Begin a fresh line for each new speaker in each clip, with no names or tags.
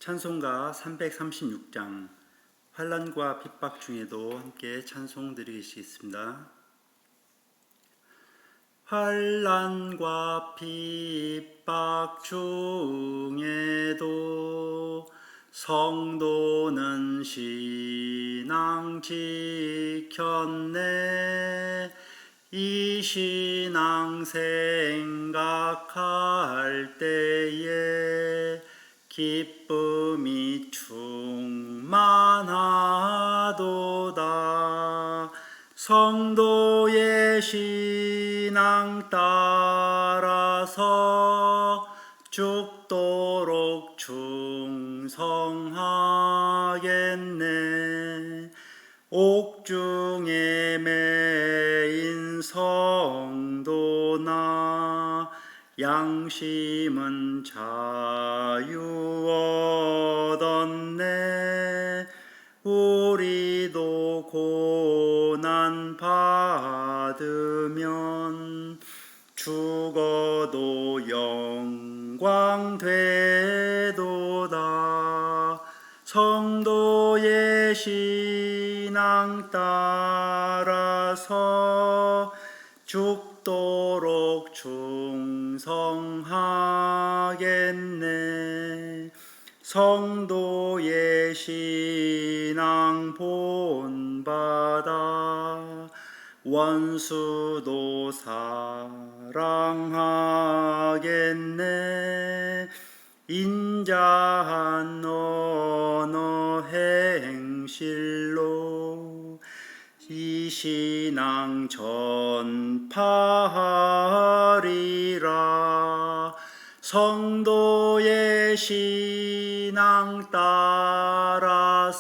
찬송가 336장 환난과 핍박 중에도 함께 찬송 드리시겠습니다. 환난과 핍박 중에도 성도는 신앙 지켰네. 이 신앙 생각할 때에 기쁨이 충만하도다. 성도의 신앙 따라서 죽도록 충성하겠네. 옥중에 매인 성도나 양심은 자유 얻었네. 우리도 고난 받으면 죽어도 영광 되도다. 성도의 신앙 따라서 죽도록 충성하겠네. 성도의 신앙 본받아 원수도 사랑하겠네. 인자한 언어 행실로 이 신앙 전파하리라. 성도의 신앙 따라서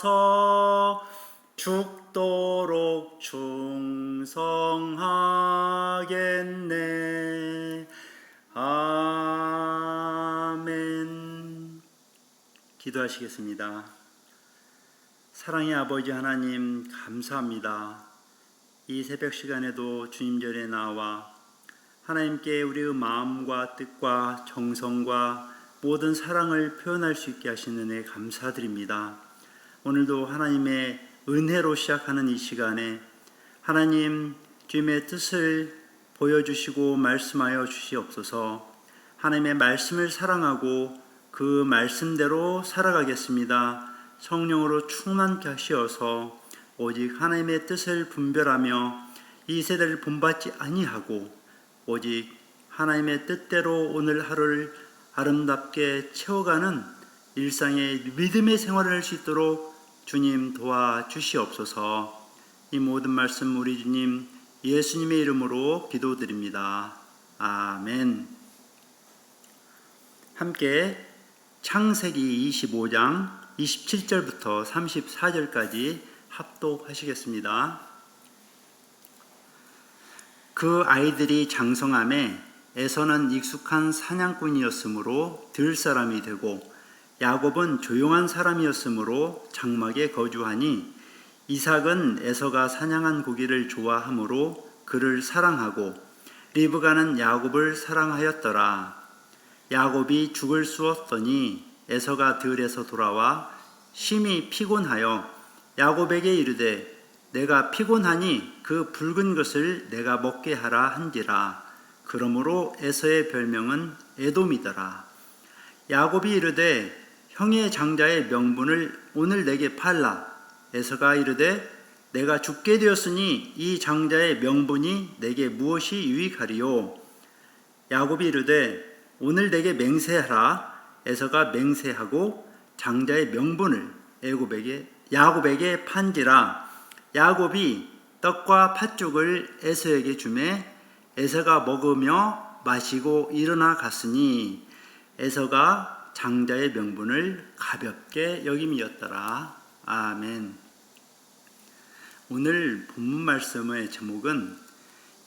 죽도록 충성하겠네. 아멘. 기도하시겠습니다. 사랑의 아버지 하나님, 감사합니다. 이 새벽 시간에도 주님 전에 나와 하나님께 우리의 마음과 뜻과 정성과 모든 사랑을 표현할 수 있게 하신 은혜 감사드립니다. 오늘도 하나님의 은혜로 시작하는 이 시간에 하나님 주님의 뜻을 보여주시고 말씀하여 주시옵소서. 하나님의 말씀을 사랑하고 그 말씀대로 살아가겠습니다. 성령으로 충만케 하시어서 오직 하나님의 뜻을 분별하며 이 세대를 본받지 아니하고 오직 하나님의 뜻대로 오늘 하루를 아름답게 채워가는 일상의 믿음의 생활을 할 수 있도록 주님 도와주시옵소서. 이 모든 말씀 우리 주님 예수님의 이름으로 기도드립니다. 아멘. 함께 창세기 25장 27절부터 34절까지 합독하시겠습니다. 그 아이들이 장성함에 에서는 익숙한 사냥꾼이었으므로 들 사람이 되고 야곱은 조용한 사람이었으므로 장막에 거주하니 이삭은 에서가 사냥한 고기를 좋아하므로 그를 사랑하고 리브가는 야곱을 사랑하였더라. 야곱이 죽을 쑤었더니 에서가 들에서 돌아와 심히 피곤하여 야곱에게 이르되 내가 피곤하니 그 붉은 것을 내가 먹게 하라 한지라. 그러므로 에서의 별명은 에돔이더라. 야곱이 이르되 형의 장자의 명분을 오늘 내게 팔라. 에서가 이르되 내가 죽게 되었으니 이 장자의 명분이 내게 무엇이 유익하리요. 야곱이 이르되 오늘 내게 맹세하라. 에서가 맹세하고 장자의 명분을 야곱에게 판지라. 야곱이 떡과 팥죽을 에서에게 주매 에서가 먹으며 마시고 일어나 갔으니 에서가 장자의 명분을 가볍게 여김이었더라. 아멘. 오늘 본문 말씀의 제목은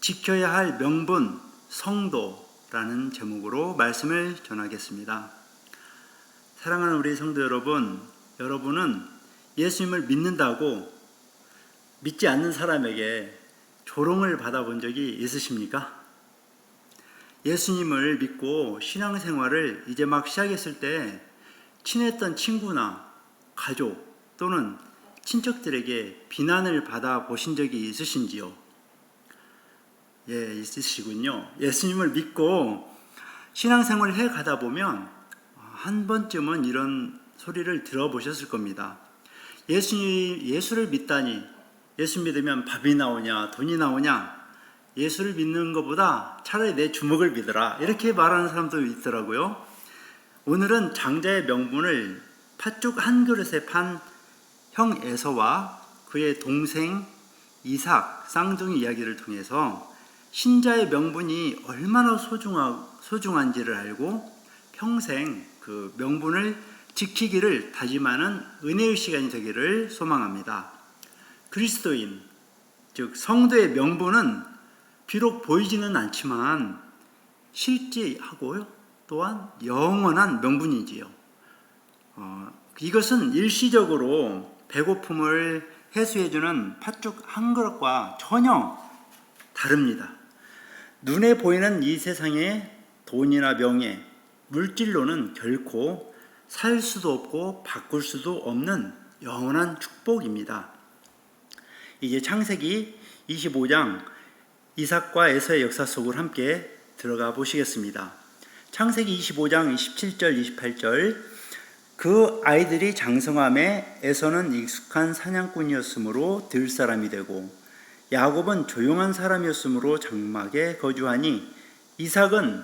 지켜야 할 명분, 성도라는 제목으로 말씀을 전하겠습니다. 사랑하는 우리 성도 여러분, 여러분은 예수님을 믿는다고 믿지 않는 사람에게 조롱을 받아본 적이 있으십니까? 예수님을 믿고 신앙생활을 이제 막 시작했을 때 친했던 친구나 가족 또는 친척들에게 비난을 받아 보신 적이 있으신지요? 예, 있으시군요. 예수님을 믿고 신앙생활을 해 가다 보면 한 번쯤은 이런 소리를 들어보셨을 겁니다. 예수를 믿다니, 예수 믿으면 밥이 나오냐, 돈이 나오냐, 예수를 믿는 것보다 차라리 내 주먹을 믿어라, 이렇게 말하는 사람도 있더라고요. 오늘은 장자의 명분을 팥죽 한 그릇에 판 형 에서와 그의 동생 이삭 쌍둥이 이야기를 통해서 신자의 명분이 얼마나 소중한지를 알고 평생 그 명분을 지키기를 다짐하는 은혜의 시간이 되기를 소망합니다. 그리스도인, 즉 성도의 명분은 비록 보이지는 않지만 실제하고요, 또한 영원한 명분이지요. 이것은 일시적으로 배고픔을 해소해주는 팥죽 한 그릇과 전혀 다릅니다. 눈에 보이는 이 세상의 돈이나 명예, 물질로는 결코 살 수도 없고 바꿀 수도 없는 영원한 축복입니다. 이제 창세기 25장 이삭과 에서의 역사 속을 함께 들어가 보시겠습니다. 창세기 25장 17절 28절 그 아이들이 장성함에 에서는 익숙한 사냥꾼이었으므로 들 사람이 되고 야곱은 조용한 사람이었으므로 장막에 거주하니 이삭은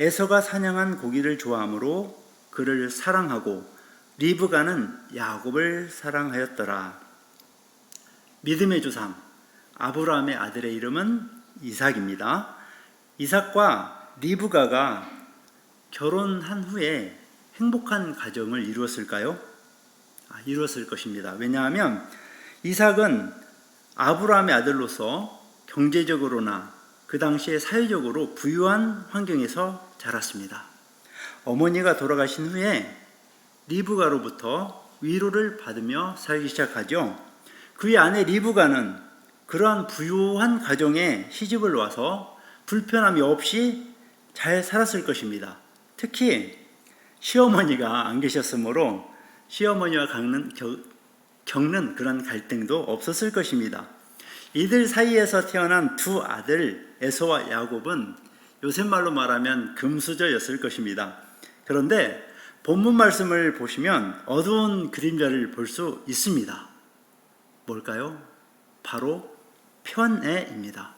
에서가 사냥한 고기를 좋아하므로 그를 사랑하고 리브가는 야곱을 사랑하였더라. 믿음의 조상 아브라함의 아들의 이름은 이삭입니다. 이삭과 리브가가 결혼한 후에 행복한 가정을 이루었을까요? 이루었을 것입니다. 왜냐하면 이삭은 아브라함의 아들로서 경제적으로나 그 당시에 사회적으로 부유한 환경에서 자랐습니다. 어머니가 돌아가신 후에 리브가로부터 위로를 받으며 살기 시작하죠. 그의 아내 리브가는 그러한 부유한 가정에 시집을 와서 불편함이 없이 잘 살았을 것입니다. 특히 시어머니가 안 계셨으므로 시어머니와 겪는 그런 갈등도 없었을 것입니다. 이들 사이에서 태어난 두 아들 에서와 야곱은 요새 말로 말하면 금수저였을 것입니다. 그런데 본문 말씀을 보시면 어두운 그림자를 볼 수 있습니다. 뭘까요? 바로 편애입니다.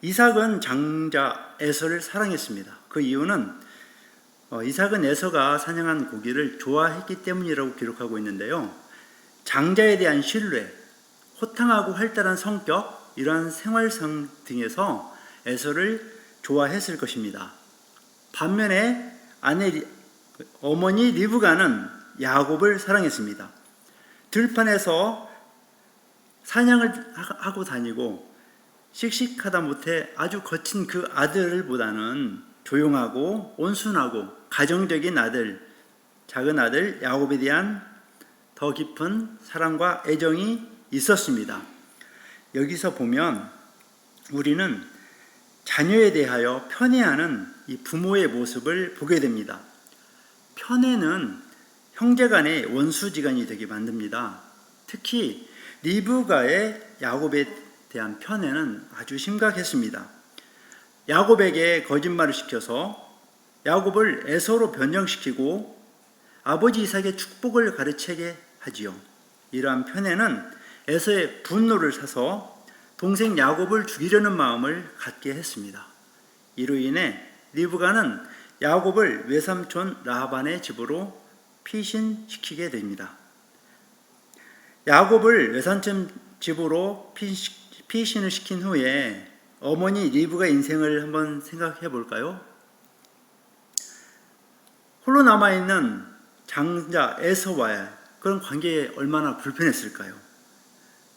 이삭은 장자 에서를 사랑했습니다. 그 이유는 이삭은 에서가 사냥한 고기를 좋아했기 때문이라고 기록하고 있는데요. 장자에 대한 신뢰, 호탕하고 활달한 성격, 이러한 생활상 등에서 에서를 좋아했을 것입니다. 반면에 어머니 리브가는 야곱을 사랑했습니다. 들판에서 사냥을 하고 다니고 씩씩하다 못해 아주 거친 그 아들보다는 조용하고 온순하고 가정적인 아들, 작은 아들 야곱에 대한 더 깊은 사랑과 애정이 있었습니다. 여기서 보면 우리는 자녀에 대하여 편애하는 이 부모의 모습을 보게 됩니다. 편애는 형제간의 원수지간이 되게 만듭니다. 특히 리브가의 야곱에 대한 편애는 아주 심각했습니다. 야곱에게 거짓말을 시켜서 야곱을 에서로 변형시키고 아버지 이삭의 축복을 가르치게 하지요. 이러한 편애는 에서의 분노를 사서 동생 야곱을 죽이려는 마음을 갖게 했습니다. 이로 인해 리브가는 야곱을 외삼촌 라반의 집으로 피신시키게 됩니다. 야곱을 외삼촌 집으로 피신을 시킨 후에 어머니 리브가 인생을 한번 생각해 볼까요? 홀로 남아있는 장자 에서와의 그런 관계에 얼마나 불편했을까요?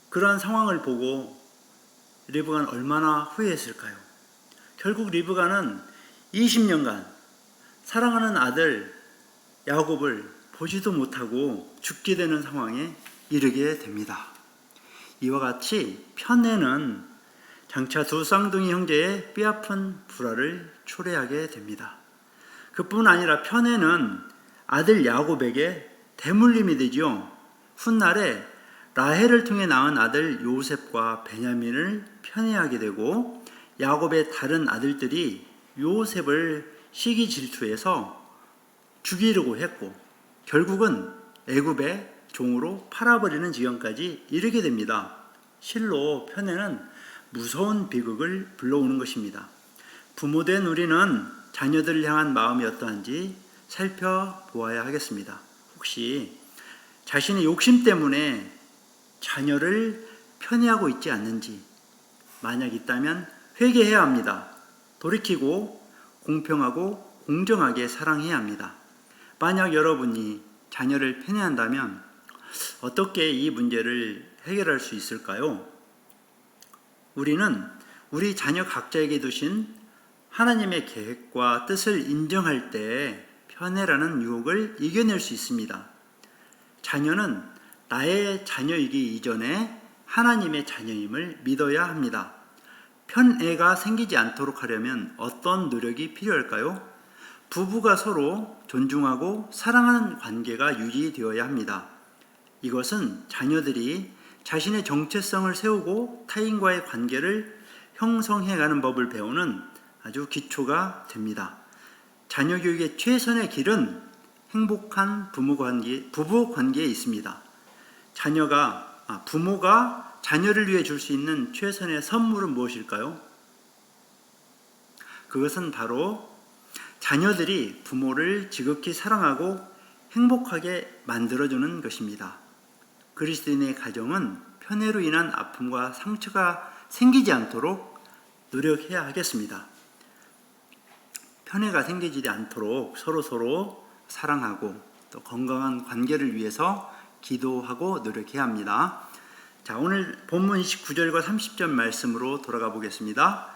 그러한 상황을 보고 리브가는 얼마나 후회했을까요? 결국 리브가는 20년간 사랑하는 아들 야곱을 보지도 못하고 죽게 되는 상황에 이르게 됩니다. 이와 같이 편애는 장차 두 쌍둥이 형제의 뼈아픈 불화를 초래하게 됩니다. 그뿐 아니라 편애는 아들 야곱에게 대물림이 되지요. 훗날에 라헬을 통해 낳은 아들 요셉과 베냐민을 편애하게 되고 야곱의 다른 아들들이 요셉을 시기 질투해서 죽이려고 했고 결국은 애굽의 종으로 팔아버리는 지경까지 이르게 됩니다. 실로 편애는 무서운 비극을 불러오는 것입니다. 부모된 우리는 자녀들을 향한 마음이 어떠한지 살펴보아야 하겠습니다. 혹시 자신의 욕심 때문에 자녀를 편애하고 있지 않는지, 만약 있다면 회개해야 합니다. 돌이키고 공평하고 공정하게 사랑해야 합니다. 만약 여러분이 자녀를 편애한다면 어떻게 이 문제를 해결할 수 있을까요? 우리는 우리 자녀 각자에게 두신 하나님의 계획과 뜻을 인정할 때 편애라는 유혹을 이겨낼 수 있습니다. 자녀는 나의 자녀이기 이전에 하나님의 자녀임을 믿어야 합니다. 편애가 생기지 않도록 하려면 어떤 노력이 필요할까요? 부부가 서로 존중하고 사랑하는 관계가 유지되어야 합니다. 이것은 자녀들이 자신의 정체성을 세우고 타인과의 관계를 형성해가는 법을 배우는 아주 기초가 됩니다. 자녀 교육의 최선의 길은 행복한 부부 관계에 있습니다. 부모가 자녀를 위해 줄 수 있는 최선의 선물은 무엇일까요? 그것은 바로 자녀들이 부모를 지극히 사랑하고 행복하게 만들어주는 것입니다. 그리스도인의 가정은 편애로 인한 아픔과 상처가 생기지 않도록 노력해야 하겠습니다. 편애가 생기지 않도록 서로 사랑하고 또 건강한 관계를 위해서 기도하고 노력해야 합니다. 자, 오늘 본문 29절과 30절 말씀으로 돌아가 보겠습니다.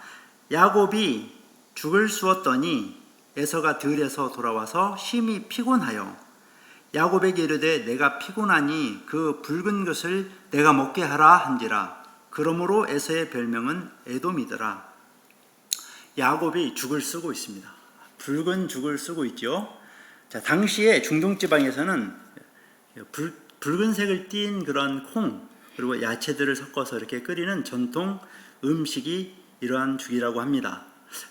야곱이 죽을 쑤었더니 에서가 들에서 돌아와서 심히 피곤하여 야곱에게 이르되 내가 피곤하니 그 붉은 것을 내가 먹게 하라 한지라. 그러므로 에서의 별명은 에돔이더라. 야곱이 죽을 쓰고 있습니다. 붉은 죽을 쓰고 있죠. 자, 당시에 중동 지방에서는 붉은색을 띤 그런 콩 그리고 야채들을 섞어서 이렇게 끓이는 전통 음식이 이러한 죽이라고 합니다.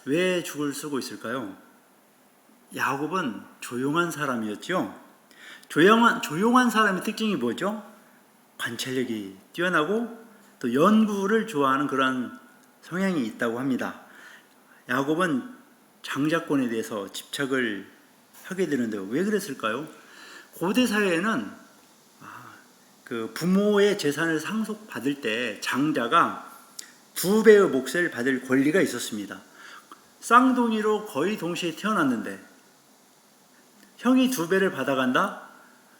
왜 죽을 쓰고 있을까요? 야곱은 조용한 사람이었죠. 조용한 사람의 특징이 뭐죠? 관찰력이 뛰어나고 또 연구를 좋아하는 그런 성향이 있다고 합니다. 야곱은 장자권에 대해서 집착을 하게 되는데 왜 그랬을까요? 고대 사회에는 그 부모의 재산을 상속받을 때 장자가 2배의 몫을 받을 권리가 있었습니다. 쌍둥이로 거의 동시에 태어났는데 형이 2배를 받아간다?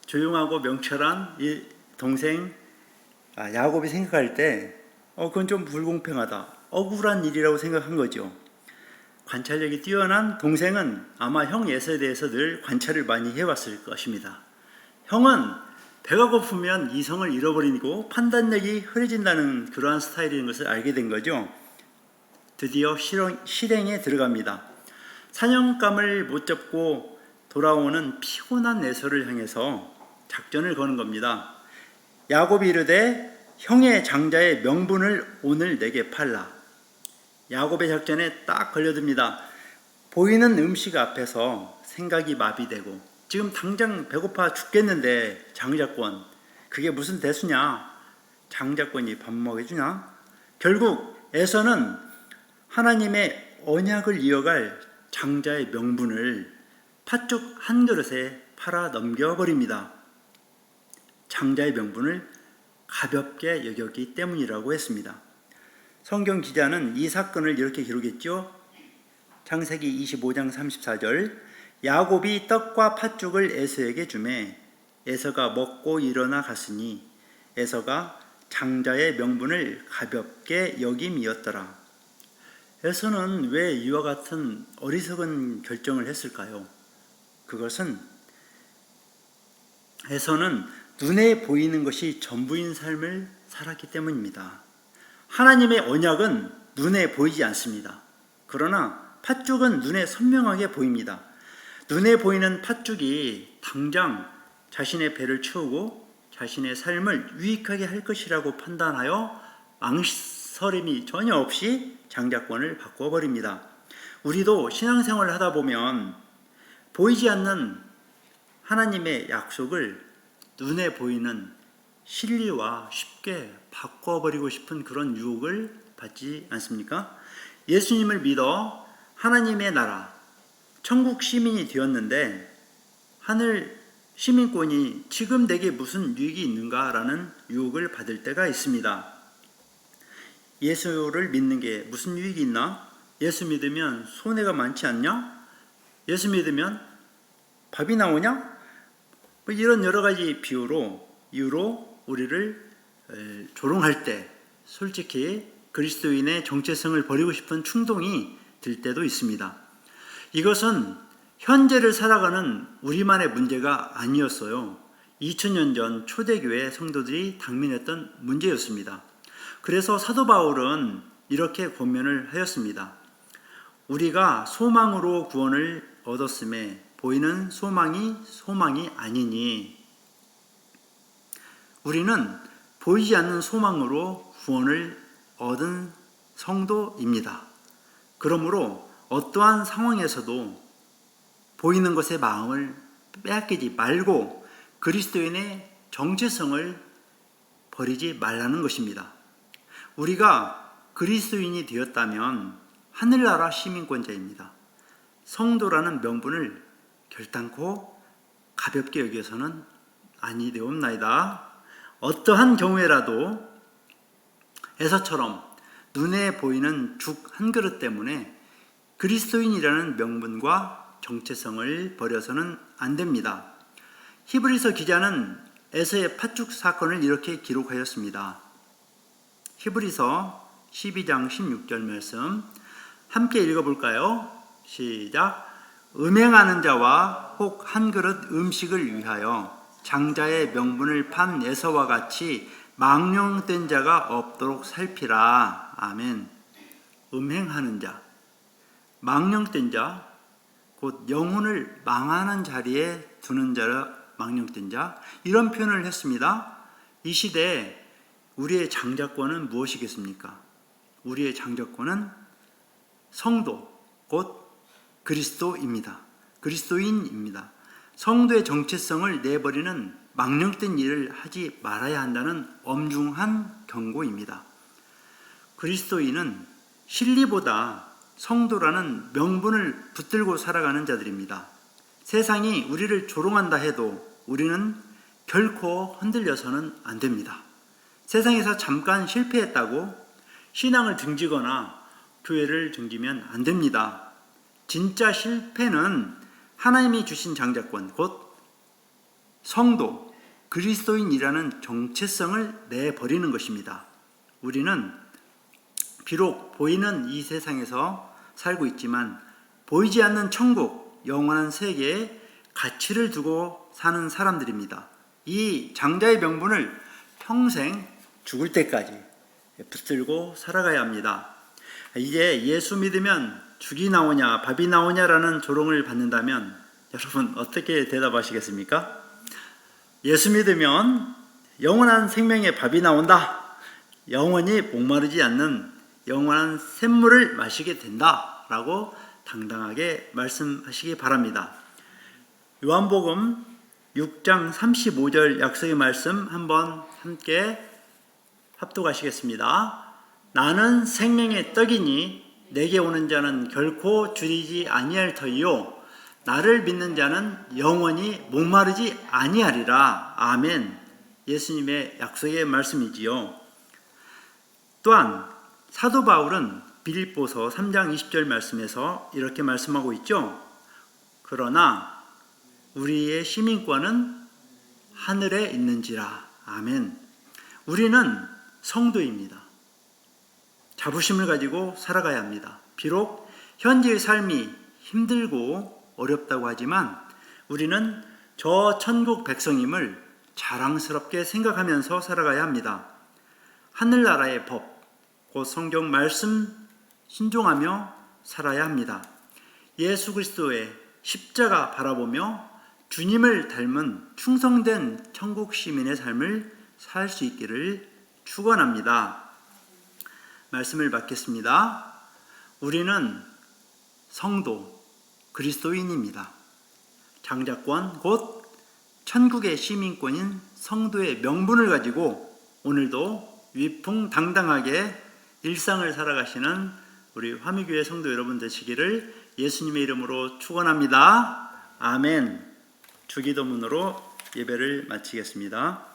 조용하고 명철한 이 동생 야곱이 생각할 때 그건 좀 불공평하다. 억울한 일이라고 생각한 거죠. 관찰력이 뛰어난 동생은 아마 형 에서에 대해서 늘 관찰을 많이 해왔을 것입니다. 형은 배가 고프면 이성을 잃어버리고 판단력이 흐려진다는 그러한 스타일인 것을 알게 된 거죠. 드디어 실행에 들어갑니다. 사냥감을 못 잡고 돌아오는 피곤한 에서를 향해서 작전을 거는 겁니다. 야곱이 이르되 형의 장자의 명분을 오늘 내게 팔라. 야곱의 작전에 딱 걸려듭니다. 보이는 음식 앞에서 생각이 마비되고 지금 당장 배고파 죽겠는데 장자권 그게 무슨 대수냐? 장자권이 밥 먹여주냐? 결국 에서는 하나님의 언약을 이어갈 장자의 명분을 팥죽 한 그릇에 팔아 넘겨버립니다. 장자의 명분을 가볍게 여겼기 때문이라고 했습니다. 성경 기자는 이 사건을 이렇게 기록했죠. 창세기 25장 34절 야곱이 떡과 팥죽을 에서에게 주매 에서가 먹고 일어나 갔으니 에서가 장자의 명분을 가볍게 여김이었더라. 에서는 왜 이와 같은 어리석은 결정을 했을까요? 그것은 에서는 눈에 보이는 것이 전부인 삶을 살았기 때문입니다. 하나님의 언약은 눈에 보이지 않습니다. 그러나 팥죽은 눈에 선명하게 보입니다. 눈에 보이는 팥죽이 당장 자신의 배를 채우고 자신의 삶을 유익하게 할 것이라고 판단하여 망설임이 전혀 없이 장자권을 바꾸어 버립니다. 우리도 신앙생활을 하다 보면 보이지 않는 하나님의 약속을 눈에 보이는 실리와 쉽게 바꿔버리고 싶은 그런 유혹을 받지 않습니까? 예수님을 믿어 하나님의 나라, 천국 시민이 되었는데 하늘 시민권이 지금 내게 무슨 유익이 있는가라는 유혹을 받을 때가 있습니다. 예수를 믿는 게 무슨 유익이 있나? 예수 믿으면 손해가 많지 않냐? 예수 믿으면 밥이 나오냐? 이런 여러 가지 이유로 우리를 조롱할 때 솔직히 그리스도인의 정체성을 버리고 싶은 충동이 들 때도 있습니다. 이것은 현재를 살아가는 우리만의 문제가 아니었어요. 2000년 전 초대교회 성도들이 당면했던 문제였습니다. 그래서 사도 바울은 이렇게 권면을 하였습니다. 우리가 소망으로 구원을 얻었음에 보이는 소망이 아니니, 우리는 보이지 않는 소망으로 구원을 얻은 성도입니다. 그러므로 어떠한 상황에서도 보이는 것에 마음을 빼앗기지 말고 그리스도인의 정체성을 버리지 말라는 것입니다. 우리가 그리스도인이 되었다면 하늘나라 시민권자입니다. 성도라는 명분을 결단코 가볍게 여겨서는 아니되옵나이다. 어떠한 경우에라도 에서처럼 눈에 보이는 죽 한 그릇 때문에 그리스도인이라는 명분과 정체성을 버려서는 안 됩니다. 히브리서 기자는 에서의 팥죽 사건을 이렇게 기록하였습니다. 히브리서 12장 16절 말씀 함께 읽어볼까요? 시작. 음행하는 자와 혹 한 그릇 음식을 위하여 장자의 명분을 판 에서와 같이 망령된 자가 없도록 살피라. 아멘. 음행하는 자, 망령된 자, 곧 영혼을 망하는 자리에 두는 자라 망령된 자, 이런 표현을 했습니다. 이 시대에 우리의 장자권은 무엇이겠습니까? 우리의 장자권은 성도, 곧 그리스도입니다. 그리스도인입니다. 성도의 정체성을 내버리는 망령된 일을 하지 말아야 한다는 엄중한 경고입니다. 그리스도인은 실리보다 성도라는 명분을 붙들고 살아가는 자들입니다. 세상이 우리를 조롱한다 해도 우리는 결코 흔들려서는 안 됩니다. 세상에서 잠깐 실패했다고 신앙을 등지거나 교회를 등지면 안 됩니다. 진짜 실패는 하나님이 주신 장자권, 곧 성도, 그리스도인이라는 정체성을 내버리는 것입니다. 우리는 비록 보이는 이 세상에서 살고 있지만 보이지 않는 천국, 영원한 세계에 가치를 두고 사는 사람들입니다. 이 장자의 명분을 평생 죽을 때까지 붙들고 살아가야 합니다. 이제 예수 믿으면 죽이 나오냐 밥이 나오냐라는 조롱을 받는다면 여러분 어떻게 대답하시겠습니까? 예수 믿으면 영원한 생명의 밥이 나온다. 영원히 목마르지 않는 영원한 샘물을 마시게 된다라고 당당하게 말씀하시기 바랍니다. 요한복음 6장 35절 약속의 말씀 한번 함께 합독하시겠습니다. 나는 생명의 떡이니 내게 오는 자는 결코 줄이지 아니할 터이요 나를 믿는 자는 영원히 목마르지 아니하리라. 아멘. 예수님의 약속의 말씀이지요. 또한 사도 바울은 빌립보서 3장 20절 말씀에서 이렇게 말씀하고 있죠. 그러나 우리의 시민권은 하늘에 있는지라. 아멘. 우리는 성도입니다. 자부심을 가지고 살아가야 합니다. 비록 현재의 삶이 힘들고 어렵다고 하지만 우리는 저 천국 백성임을 자랑스럽게 생각하면서 살아가야 합니다. 하늘나라의 법, 곧 성경 말씀 순종하며 살아야 합니다. 예수 그리스도의 십자가 바라보며 주님을 닮은 충성된 천국 시민의 삶을 살 수 있기를 축원합니다. 말씀을 받겠습니다. 우리는 성도, 그리스도인입니다. 장자권, 곧 천국의 시민권인 성도의 명분을 가지고 오늘도 위풍당당하게 일상을 살아가시는 우리 화미교회 성도 여러분 되시기를 예수님의 이름으로 축원합니다. 아멘. 주기도문으로 예배를 마치겠습니다.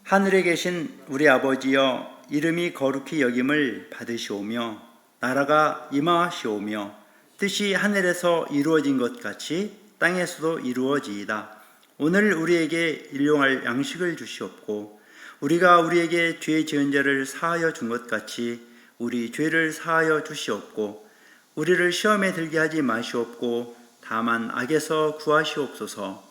하늘에 계신 우리 아버지여, 이름이 거룩히 여김을 받으시오며 나라가 임하시오며 뜻이 하늘에서 이루어진 것 같이 땅에서도 이루어지이다. 오늘 우리에게 일용할 양식을 주시옵고 우리가 우리에게 죄 지은 자를 사하여 준 것 같이 우리 죄를 사하여 주시옵고 우리를 시험에 들게 하지 마시옵고 다만 악에서 구하시옵소서.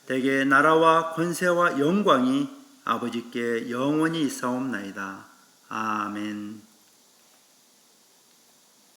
대개 나라와 권세와 영광이 아버지께 영원히 있사옵나이다. 아멘.